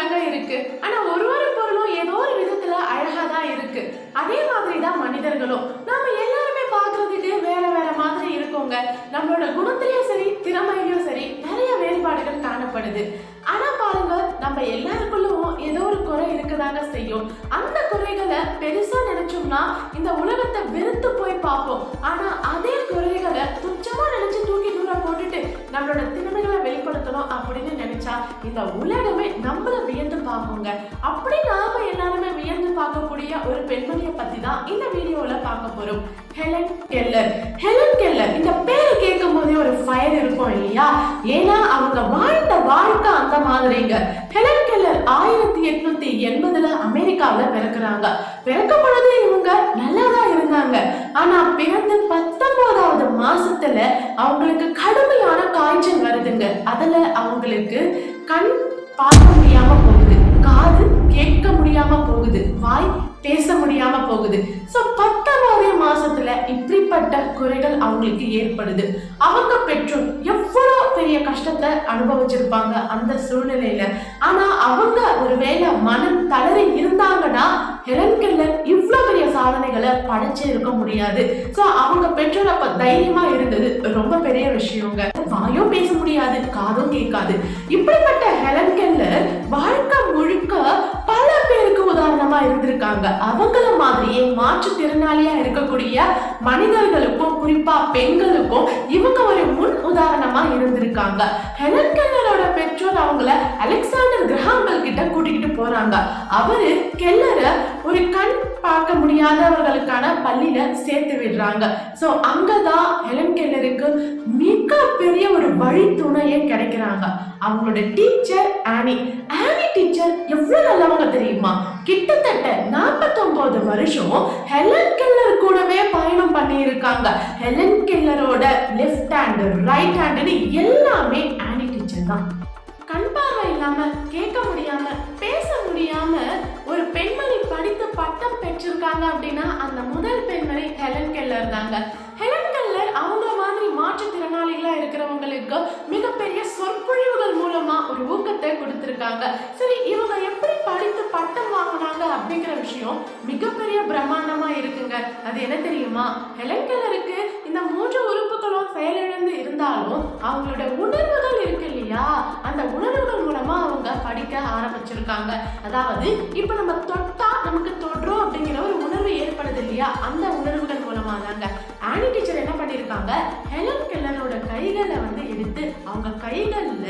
தாங்க இருக்கு. ஆனா ஒரு ஒரு பொருளும் ஏதோ ஒரு விதத்துல அழகா தான் இருக்கு. அதே மாதிரி தான் மனிதர்களும். நாம எல்லாருமே பார்க்கறதுக்கு வேற வேற மாதிரி இருக்கோங்க. நம்மளோட குணத்திலயும் சரி, திறமையிலயும் சரி நிறைய வேறுபாடுகள் காணப்படுது. ஆனா பாருங்க, நம்ம எல்லாருக்குள்ளவும் ஏதோ ஒரு குறை இருக்கதாங்க செய்யும். அந்த குறைகளை பெருசா நினைச்சோம்னா இந்த உலகத்தை வெறுத்து போய் பார்ப்போம். ஆனா அதே குறைகளை துச்சமா நினைச்சு தூக்கி தூரம் போட்டுட்டு நம்மளோட திறமைகளை வெளிப்படுத்தணும் அப்படின்னு நினைச்சா இந்த உலகமே நம்மள வியந்து பார்ப்போங்க. அப்படி நாம எல்லாருமே வியந்து பார்க்கக்கூடிய ஒரு பெண்மணியை பத்தி தான் இந்த வீடியோல பார்க்க போறோம். Helen Keller. ஹெலன் கெல்லர் இந்த பேரை கேட்கும் போதே ஒரு ஃபயர் இருக்கும் இல்லையா? ஏன்னா அவங்க வாழ்ந்த வாழ்க்கை அந்த மாதிரிங்க. Helen Keller 1880 அமெரிக்காவில பிறக்குறாங்க. பிறக்கும் பொழுது இவங்க நல்லாதான் இருந்தாங்க. ஆனா பிறந்து 19வது மாசத்துல அவங்களுக்கு கடுமையான காய்ச்சல் வருதுங்க. அதுல அவங்களுக்கு கண் பார்க்க முடியாம போகுது, காது கேட்க முடியாம போகுது, வாய் பேச முடியாம போகுது. சோ 10வது மாசத்துல இப்படிப்பட்ட குறைகள் அவங்களுக்கு ஏற்படுது. அவங்க பெற்றோர் எவ்வளவு பெரிய கஷ்டத்தை அனுபவிச்சிருப்பாங்க அந்த சூழ்நிலையில. ஆனா அவங்க ஒருவேளை மனம் தளறி இருந்தாங்கன்னா ஹெலன் கெல்லர் இவ்வளவு பெரிய சாதனைகளை படைச்சு இருக்க முடியாது. சோ அவங்க பெற்றோர் அப்ப தைரியமா இருந்தது ரொம்ப பெரிய விஷயங்க. வாயும் பேச முடியாது, காதும் கேட்காது. இப்படிப்பட்ட ஹெலன் கெல்லர் வாழ்க்கை முழுக்க பல பேருக்கு உதாரணமா இருந்திருக்காங்க. அவங்கள மாதிரியே மாற்றுத்திறனாளியா இருக்கக்கூடிய மனிதர்களுக்கும் குறிப்பா பெண்களுக்கும் இவங்க ஒரு முன் உதாரணமா இருந்திருக்காங்க. ஹெலன் கெல்லரோட பெற்றோர் அவங்கள அலெக்சாண்டர் கிரஹாம் பெல் கிட்ட கூட்டிக்கிட்டு போறாங்க. அவரு கெல்லரை ஒரு கண் பார்க்க முடியாதவர்களுக்கான பள்ளியில சேர்த்து விடுறாங்க. சோ அங்கதான் ஹெலன் கெல்லருக்கு மிக பெரிய ஒரு வழித்துணையே கிடைக்கிறாங்க. அவங்களோட டீச்சர் ஆனி டீச்சர் எவ்வளவு நல்லவங்க தெரியுமா? கிட்டத்தட்ட 49 வருஷம் ஹெலன் கெல்லர் கூடவே பயணம் பண்ணி இருக்காங்க. ஹெலன் கெல்லரோட லெஃப்ட் ஹேண்ட், ரைட் ஹேண்ட் எல்லாமே ஆனி டீச்சர் தான். கண் பார்வை இல்லாம, கேட்க முடியாம, பேச முடியாம ஒரு பெண்மணி படித்து பட்டம் பெற்றிருக்காங்க அப்படின்னா அந்த முதல் பெண்மணி ஹெலன் கெல்லர் தாங்க. ஹெலன் கெல்லர் அவங்க மாதிரி மாற்றுத்திறனாளிகளா இருக்கிறவங்களுக்கு மிகப்பெரிய சொற்பொழிவுகள் மூலமா ஒரு ஊக்கத்தை கொடுத்திருக்காங்க. சரி, இவங்க எப்படி படித்து பட்டம் வாங்கினாங்க அப்படிங்கிற விஷயம் மிகப்பெரிய பிரம்மாண்டமா இருக்குங்க. அது என்ன தெரியுமா? ஹெலன் கெல்லருக்கு இந்த 3 உறுப்புகளும் செயலிழந்து இருந்தாலும் அவங்களோட உணர்வுகள் இருக்கு இல்லையா, அந்த உணர்வுகள் மூலமா அவங்க படிக்க ஆரம்பிச்சிருக்காங்க. அதாவது இப்ப நம்ம தொட்டா நமக்கு தொடுறோம் அப்படிங்கிற ஒரு உணர்வு ஏற்படுது இல்லையா, அந்த உணர்வுகள் மூலமா தாங்க ஆனி டீச்சர் என்ன பண்ணிருக்காங்க, ஹெலன் கெல்லரோட கைகளை எடுத்து அவங்க கைகள்ல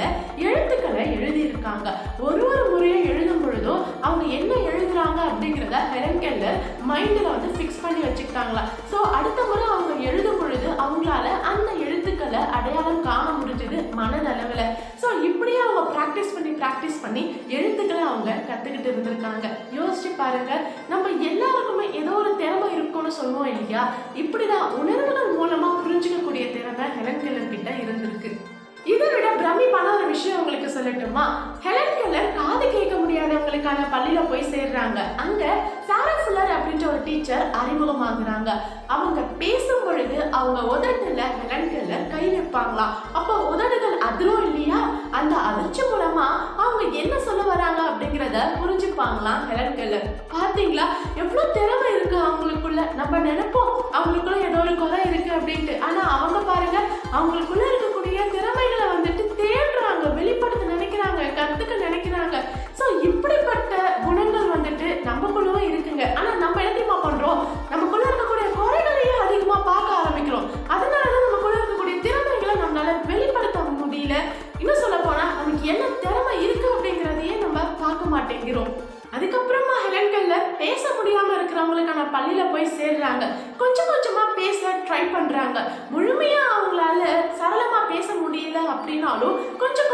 எழுத்துக்களை எழுதி இருக்காங்க. ஒரு முறையும் எழுதும் பொழுதும் அவங்க என்ன எழுதுறாங்க அப்படிங்கிறத ஹெலன் கெல்லர் மைண்ட்ல ஃபிக்ஸ் பண்ணி வச்சுக்கிட்டாங்களா. சோ அடுத்த முறை அவங்க எழுதும் பொழுது அவங்களால அந்த எழுத்துக்களை அடையாளம் காண முடிஞ்சது மனதளவுல. சோ இப்படியே அவங்க பிராக்டிஸ் பண்ணி எழுத்துக்களை அவங்க கத்துக்கிட்டு இருந்திருக்காங்க. யோசிச்சு பாருங்க, நம்ம எல்லாருக்குமே ஏதோ ஒரு திறமை இருக்கும்னு சொல்லுவோம் இல்லையா, இப்படிதான் உணர்வுகள் மூலமா புரிஞ்சுக்கக்கூடிய திறமை ஹெலன் கெல்லர் கிட்ட இருந்திருக்கு. இதை விட பிரமிப்பான ஒரு விஷயம் உங்களுக்கு சொல்லட்டுமா? ஹெலன் கெல்லர் காது கேட்க முடியாதவங்களுக்கான பள்ளியில போய் சேர்றாங்க. அங்க சாரா ஃபுல்லர் அப்படின்ற ஒரு டீச்சர் அறிமுகமாகுறாங்க. அவங்க பேசும் பொழுது அவங்க உதட்டுல ஹெலன் கெல்லர் கை வைப்பாங்களாம். அப்போ உதடுகள் அதிரும் இல்லையா, அந்த அதிர்ச்சி மூலமா அவங்க என்ன சொல்ல வராங்க அப்படிங்கிறத புரிஞ்சுப்பாங்களாம் ஹெலன் கெல்லர். பாத்தீங்களா எவ்வளவு திறமை இருக்கு அவங்களுக்குள்ள. நம்ம நினைப்போம் அவங்களுக்குள்ள ஏதோ ஒரு குறை இருக்கு அப்படின்ட்டு. ஆனா அவங்க பாருங்க, அவங்களுக்குள்ள இருக்கக்கூடிய திறமைகளை தேடுறாங்க, வெளிப்படுத்த நினைக்கிறாங்க, கத்துக்க நினைக்கிறாங்க. சோ இப்படிப்பட்ட குணங்கள் நமக்குள்ளவும் இருக்குங்க. ஆனா நம்ம என்ன தெரியுமா பண்றோம், நமக்குள்ள இருக்கக்கூடிய குறைகளையே அதிகமா பார்க்க ஆரம்பிக்கிறோம். அதனாலதான் நமக்குள்ள இருக்கக்கூடிய திறமைகளை நம்மளால வெளிப்படுத்த முடியல. இன்னும் சொல்ல போனா நமக்கு என்ன திறமை இருக்கு அப்படிங்கிறதையே நம்ம பார்க்க மாட்டேங்கிறோம். அதுக்கப்புறமா ஹெலன் கெல்லர் பேச முடியாம இருக்கிறவங்களுக்கான பள்ளியில போய் சேர்றாங்க. கொஞ்சமா பேச ட்ரை பண்றாங்க. முழுமையா அவங்களால சரளமா பேச முடியல அப்படின்னாலும் கொஞ்சம்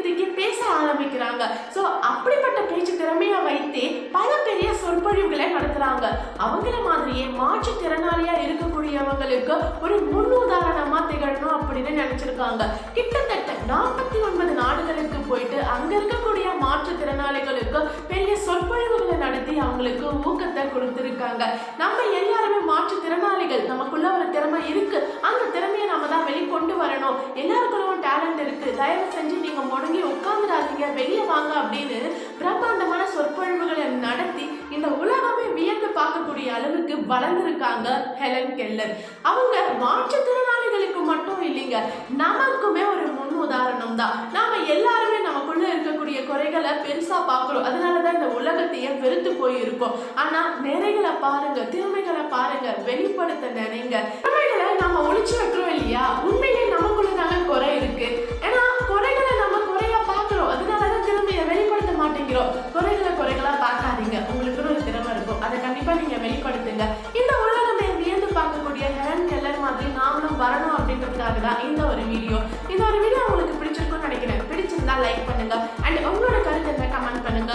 திக்கி பேச ஆரம்பிக்கிறாங்க. சோ அப்படிப்பட்ட பேச்சு திறமையை வைத்தே பல பெரிய சொற்பொழிவுகளை நடத்துறாங்க. அவங்கள மாதிரியே மாற்றுத்திறனாளியா இருக்கக்கூடியவங்களுக்கு ஒரு முன் உதாரணமா திகழணும் அப்படின்னு நினைச்சிருக்காங்க. கிட்டத்தட்ட 49 நாடுகளுக்கு போயிட்டு அங்க இருக்கக்கூடிய மாற்றுத்திறனாளிகளுக்கு பெரிய சொற்பொழிவுகளை நடத்தி அவங்களுக்கு ஊக்கத்தை கொடுத்திருக்காங்க. நம்ம எல்லாருமே மாற்றுத்திறனாளிகள், நமக்குள்ள ஒரு திறமை இருக்கு, அந்த திறமையை நாம தான் வெளிக்கொண்டு வரணும். எல்லாருக்குள்ள டேலண்ட் இருக்கு, தயவு செஞ்சு நீங்க முடங்கி உட்கார்ந்துடாதீங்க, வெளியே வாங்க அப்படின்னு பிரம்ம வளர்ந்துருக்காங்க ஹெலன் கெல்லர். அவங்க மாற்றுத்திறனாளிகளுக்கு மட்டும் இல்லைங்க, நமக்குமே ஒரு முன் உதாரணம் தான். நாம எல்லாருமே நமக்குள்ள இருக்கக்கூடிய குறைகளை பெருசா பார்க்கிறோம், அதனாலதான் இந்த உலகத்தையே வெறுத்து போயிருக்கோம். ஆனா நிறைகளை பாருங்க, திறமைகளை பாருங்க, வெளிப்படுத்த நினைங்க. திறமைகளை நாம ஒழிச்சு வைக்கிறோம் இல்லையா, உண்மையிலே நமக்குள்ளதாங்க குறை இருக்கு. ஏன்னா குறைகளை நம்ம குறையா பார்க்கிறோம், அதனாலதான் திறமையை வெளிப்படுத்த மாட்டேங்கிறோம். குறைகளா பார்க்காதீங்க, உங்களுக்கு ஒரு திறமை இருக்கும், அதை கண்டிப்பா நீங்க வெளிப்படுத்துங்க. இந்த உலகமே வியந்து பார்க்கக்கூடிய ஹெலன் கெல்லர் மாதிரி நாமளும் வரணும் அப்படின்றதுக்காக தான் இந்த ஒரு வீடியோ உங்களுக்கு பிடிச்சிருக்கும்னு நினைக்கிறேன். பிடிச்சிருந்தா லைக் பண்ணுங்க, அண்ட் உங்களோட கருத்தை கமெண்ட் பண்ணுங்க.